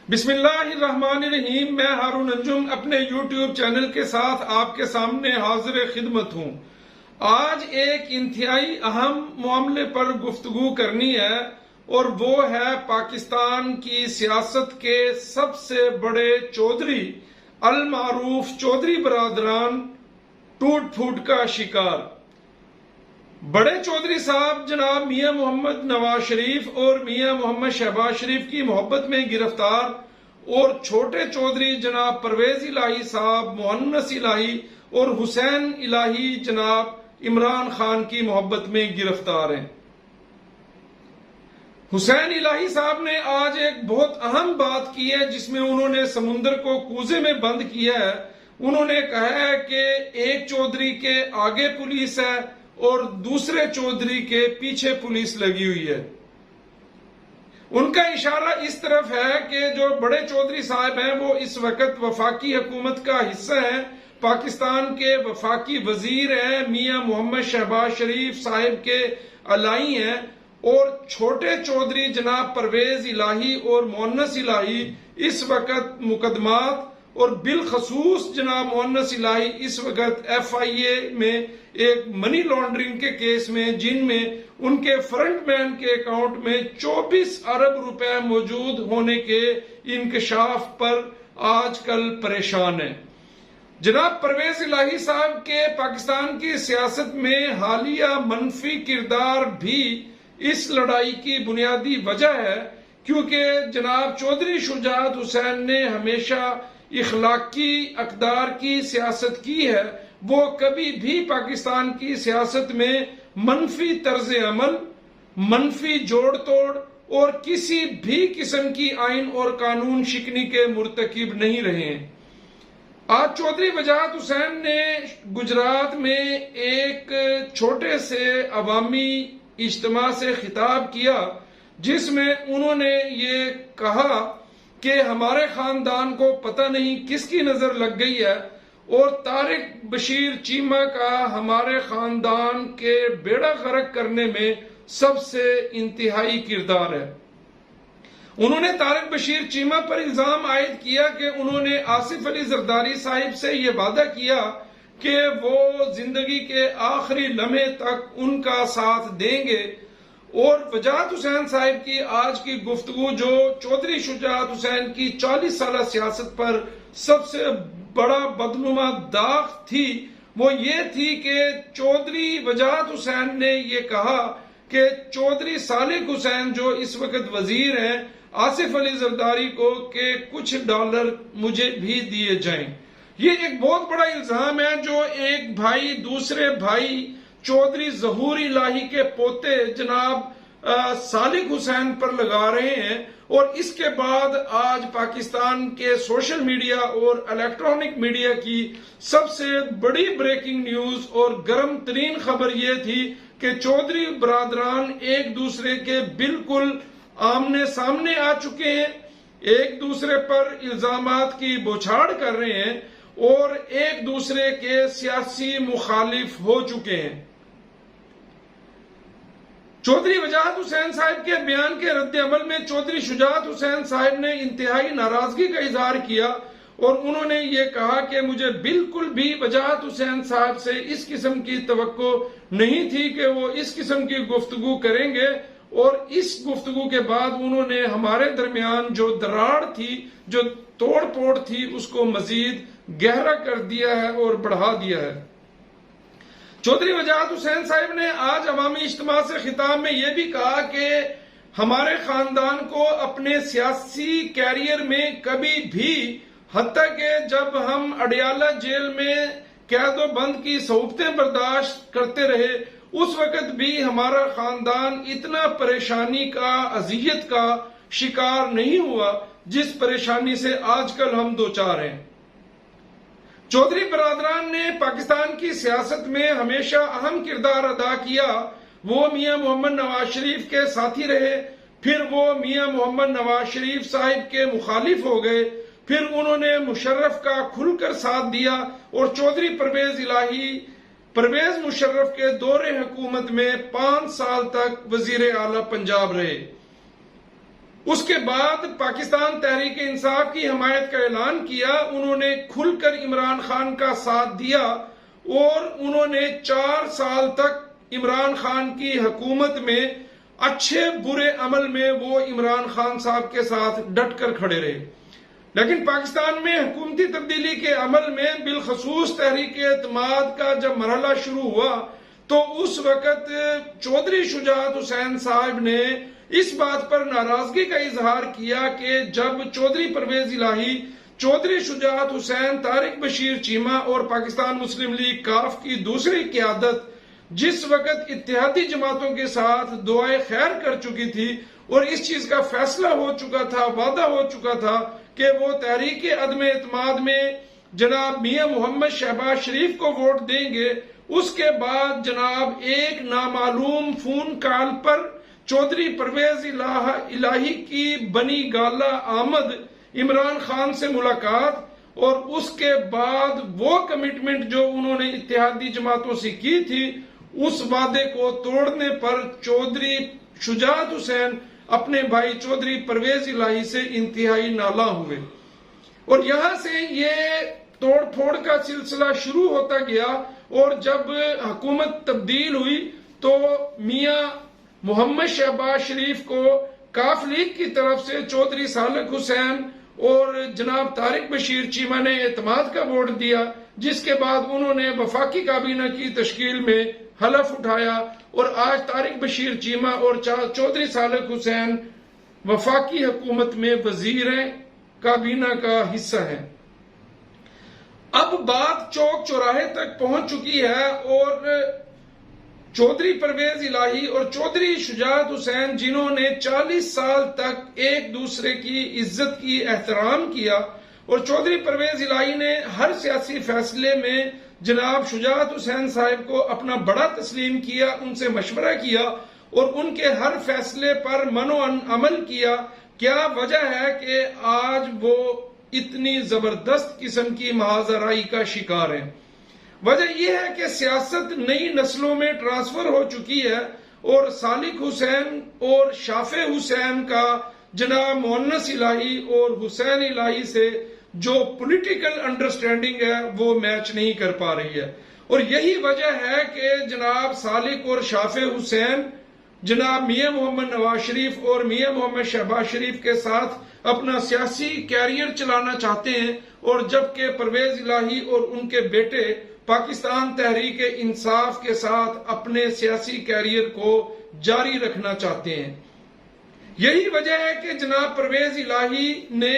बिस्मिल्लाहिर्रहमानिर्रहीम। मैं हारून अंजुम अपने YouTube चैनल के साथ आपके सामने हाजिर खिदमत हूँ। आज एक इंतहाई अहम मामले पर गुफ्तगू करनी है और वो है पाकिस्तान की सियासत के सबसे बड़े चौधरी अल मारूफ चौधरी बरादरान टूट फूट का शिकार। बड़े चौधरी साहब जनाब मियां मोहम्मद नवाज शरीफ और मियां मोहम्मद शहबाज शरीफ की मोहब्बत में गिरफ्तार और छोटे चौधरी जनाब परवेज इलाही साहब, मुअन्नस इलाही और हुसैन इलाही जनाब इमरान खान की मोहब्बत में गिरफ्तार हैं। हुसैन इलाही साहब ने आज एक बहुत अहम बात की है जिसमें उन्होंने समुद्र को कूजे में बंद किया है। उन्होंने कहा है कि एक चौधरी के आगे पुलिस है और दूसरे चौधरी के पीछे पुलिस लगी हुई है। उनका इशारा इस तरफ है कि जो बड़े चौधरी साहब हैं वो इस वक्त वफाकी हुकूमत का हिस्सा है, पाकिस्तान के वफाकी वजीर हैं, मियां मोहम्मद शहबाज शरीफ साहिब के अलाई हैं और छोटे चौधरी जनाब परवेज इलाही और मुअन्नस इलाही इस वक्त मुकदमात और बिलखसूस जनाब मुअन्नस इलाही इस वक्त FIA में एक मनी लॉन्ड्रिंग के केस में, जिनमें उनके फ्रंटमैन के अकाउंट में 24 अरब रुपए मौजूद होने के इंकशाफ पर आजकल परेशान है। जनाब परवेज इलाही साहब के पाकिस्तान की सियासत में हालिया मनफी किरदार भी इस लड़ाई की बुनियादी वजह है, क्योंकि जनाब चौधरी शुजात हुसैन ने हमेशा इखलाकी अकदार की सियासत की है। वो कभी भी पाकिस्तान की सियासत में मनफी तर्ज अमल, मनफी जोड़ तोड़ और किसी भी किस्म की आइन और कानून शिकनी के मुर्तकिब नहीं रहे हैं। आज चौधरी वजाहत हुसैन ने गुजरात में एक छोटे से अवामी इज्तिमा से खिताब किया जिसमें उन्होंने ये कहा कि हमारे खानदान को पता नहीं किसकी नजर लग गई है और तारिक बशीर चीमा का हमारे खानदान के बेड़ा गर्क करने में सबसे इंतहाई किरदार है। उन्होंने तारिक बशीर चीमा पर इल्जाम आयद किया कि उन्होंने आसिफ अली जरदारी साहिब से यह वादा किया कि वो जिंदगी के आखिरी लम्हे तक उनका साथ देंगे। और वजाहत हुसैन साहिब की आज की गुफ्तगू जो चौधरी शुजात हुसैन की 40 साल सियासत पर सबसे बड़ा बदनुमा दाग थी, वो ये थी कि चौधरी वजाहत हुसैन ने ये कहा कि चौधरी सालिक हुसैन जो इस वक्त वजीर हैं, आसिफ अली जरदारी को के कुछ डॉलर मुझे भी दिए जाएं। ये एक बहुत बड़ा इल्जाम है जो एक भाई दूसरे भाई चौधरी जहूर इलाही के पोते जनाब सालिक हुसैन पर लगा रहे हैं। और इसके बाद आज पाकिस्तान के सोशल मीडिया और इलेक्ट्रॉनिक मीडिया की सबसे बड़ी ब्रेकिंग न्यूज और गर्म तरीन खबर यह थी कि चौधरी बरादरान एक दूसरे के बिल्कुल आमने सामने आ चुके हैं, एक दूसरे पर इल्जामात की बौछार कर रहे हैं और एक दूसरे के सियासी मुखालिफ हो चुके हैं। चौधरी वजाहत हुसैन साहिब के बयान के रद्द अमल में चौधरी शुजात हुसैन साहिब ने इंतहाई नाराजगी का इजहार किया और उन्होंने ये कहा कि मुझे बिल्कुल भी वजाहत हुसैन साहब से इस किस्म की तवक्को नहीं थी कि वो इस किस्म की गुफ्तगू करेंगे। और इस गुफ्तगू के बाद उन्होंने हमारे दरमियान जो दरार थी, जो तोड़ फोड़ थी, उसको मजीद गहरा कर दिया है और बढ़ा दिया है। चौधरी वजाहत हुसैन साहिब ने आज अवामी इज्तिमा से खिताब में यह भी कहा कि हमारे खानदान को अपने सियासी कैरियर में कभी भी, हत्ता कि जब हम अडियाला जेल में कैदो बंद की सहूलतें बर्दाश्त करते रहे, उस वक्त भी हमारा खानदान इतना परेशानी का, अजियत का शिकार नहीं हुआ जिस परेशानी से आजकल हम दो चार हैं। चौधरी बरादरान ने पाकिस्तान की सियासत में हमेशा अहम किरदार अदा किया। वो मियां मोहम्मद नवाज शरीफ के साथी रहे, फिर वो मियां मोहम्मद नवाज शरीफ साहिब के मुखालिफ हो गए, फिर उन्होंने मुशर्रफ का खुलकर साथ दिया और चौधरी परवेज मुशर्रफ के दौरे हुकूमत में 5 साल तक वजीर आला पंजाब रहे। उसके बाद पाकिस्तान तहरीक इंसाफ की हमायत का ऐलान किया। उन्होंने खुलकर इमरान खान का साथ दिया और उन्होंने 4 साल तक इमरान खान की हुकूमत में अच्छे बुरे अमल में वो इमरान खान साहब के साथ डट कर खड़े रहे। लेकिन पाकिस्तान में हुकूमती तब्दीली के अमल में बिलखसूस तहरीक एतमाद का जब मरहला शुरू हुआ तो उस वक्त चौधरी शुजात हुसैन साहब ने इस बात पर नाराजगी का इजहार किया कि जब चौधरी परवेज इलाही, चौधरी शुजात हुसैन, तारिक बशीर चीमा और पाकिस्तान मुस्लिम लीग काफ की दूसरी क़यादत जिस वक्त इत्तेहादी जमातों के साथ दुआए खैर कर चुकी थी और इस चीज का फैसला हो चुका था, वादा हो चुका था कि वो तहरीक अदम एतमाद में जनाब मियां मोहम्मद शहबाज शरीफ को वोट देंगे, उसके बाद जनाब एक नामालूम फोन कॉल पर चौधरी परवेज इलाही की बनी गाला आमद, इमरान खान से मुलाकात और उसके बाद वो कमिटमेंट जो उन्होंने इत्तेहादी जमातों से की थी उस वादे को तोड़ने पर चौधरी शुजात हुसैन अपने भाई चौधरी परवेज इलाही से इंतहाई नाला हुए और यहां से ये तोड़ फोड़ का सिलसिला शुरू होता गया। और जब हुकूमत तब्दील हुई तो मियां मोहम्मद शहबाज शरीफ को काफ लीग की तरफ से चौधरी सालक हुसैन और जनाब तारिक बशीर चीमा ने एतमाद का वोट दिया, जिसके बाद उन्होंने वफाकी काबीना की तश्कील में हलफ उठाया और आज तारिक बशीर चीमा और चौधरी सालक हुसैन वफाकी हुकूमत में वजीर काबीना का हिस्सा है। अब बात चौक चौराहे तक पहुंच चुकी है और चौधरी परवेज इलाही और चौधरी शुजात हुसैन जिन्होंने 40 साल तक एक दूसरे की इज्जत की एहतराम किया और चौधरी परवेज इलाही ने हर सियासी फैसले में जनाब शुजात हुसैन साहब को अपना बड़ा तस्लीम किया, उनसे मशवरा किया और उनके हर फैसले पर मनो अमल किया। क्या वजह है कि आज वो इतनी जबरदस्त किस्म की महाजराई का शिकार है? वजह यह है कि सियासत नई नस्लों में ट्रांसफर हो चुकी है और सालिक हुसैन और शाफे हुसैन का जनाब मुअन्नस इलाही और हुसैन इलाही से जो पॉलिटिकल अंडरस्टैंडिंग है वो मैच नहीं कर पा रही है। और यही वजह है कि जनाब सालिक और शाफे हुसैन जनाब मियां मोहम्मद नवाज शरीफ और मियां मोहम्मद शहबाज शरीफ के साथ अपना सियासी कैरियर चलाना चाहते हैं और जबकि परवेज इलाही और उनके बेटे पाकिस्तान तहरीक इंसाफ के साथ अपने सियासी कैरियर को जारी रखना चाहते हैं। यही वजह है कि जनाब परवेज इलाही ने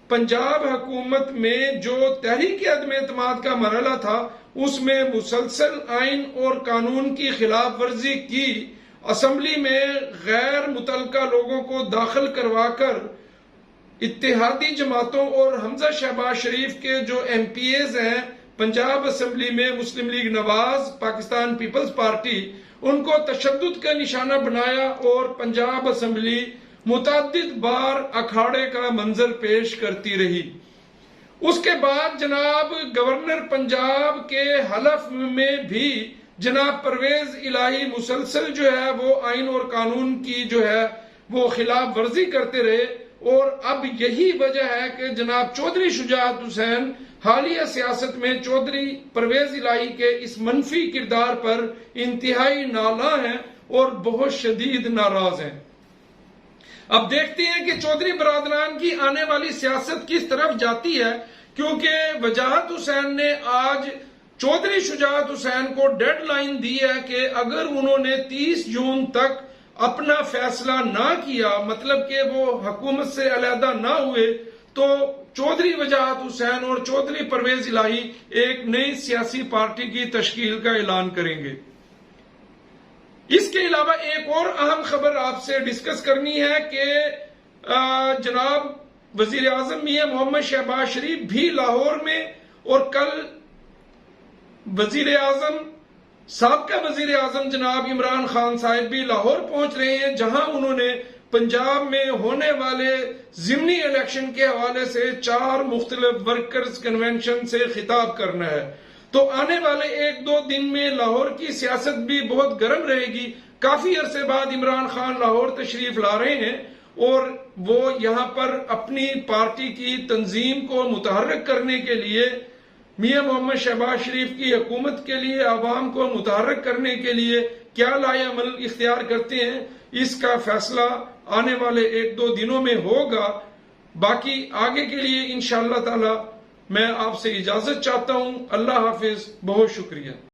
पंजाब हुकूमत में जो तहरीक अदम एतमाद का मरहला था उसमें मुसलसल आइन और कानून की खिलाफ वर्जी की, असम्बली में गैर मुतलका लोगों को दाखिल करवाकर इत्तेहादी जमातों और हमजा शहबाज शरीफ के जो MPAs हैं पंजाब असम्बली में Muslim League Nawaz, Pakistan Peoples Party, उनको तशद्दुद का निशाना बनाया और पंजाब असम्बली मुतअद्दिद बार अखाड़े का मंजर पेश करती रही। उसके बाद जनाब गवर्नर पंजाब के हलफ में भी जनाब परवेज इलाही मुसलसल जो है वो आइन और कानून की जो है वो खिलाफ वर्जी करते रहे और अब यही वजह है कि जनाब चौधरी शुजात हुसैन हालिया सियासत में चौधरी परवेज इलाही के इस मनफी किरदार पर इंतहाई नाला हैं और बहुत शदीद नाराज हैं। अब देखते हैं कि चौधरी बरादरान की आने वाली सियासत किस तरफ जाती है, क्योंकि वजाहत हुसैन ने आज चौधरी शुजात हुसैन को डेडलाइन दी है कि अगर उन्होंने 30 जून तक अपना फैसला ना किया, मतलब कि वो हुकूमत से अलहदा ना हुए, तो चौधरी वजाहत हुसैन और चौधरी परवेज इलाही एक नई सियासी पार्टी की तश्कील का ऐलान करेंगे। इसके अलावा एक और अहम खबर आपसे डिस्कस करनी है कि जनाब वजीर आजम मियां मोहम्मद शहबाज शरीफ भी लाहौर में और कल वजीर आजम साबका वजीर आजम जनाब इमरान खान साहब भी लाहौर पहुंच रहे हैं, जहां उन्होंने पंजाब में होने वाले जिमनी इलेक्शन के हवाले से 4 मुख्तलिफ वर्कर्स कन्वेंशन से खिताब करना है। तो आने वाले 1-2 दिन में लाहौर की सियासत भी बहुत गर्म रहेगी। काफी अरसे बाद इमरान खान लाहौर तशरीफ ला रहे हैं और वो यहाँ पर अपनी पार्टी की तंजीम को मुतहर्रिक करने के लिए मियां मोहम्मद शहबाज शरीफ की हुकूमत के लिए आवाम को मुतहर्रिक करने के लिए क्या लाएअमल इख्तियार करते हैं, इसका फैसला आने वाले 1-2 दिनों में होगा। बाकी आगे के लिए इंशाअल्लाह ताला मैं आपसे इजाजत चाहता हूं। अल्लाह हाफिज, बहुत शुक्रिया।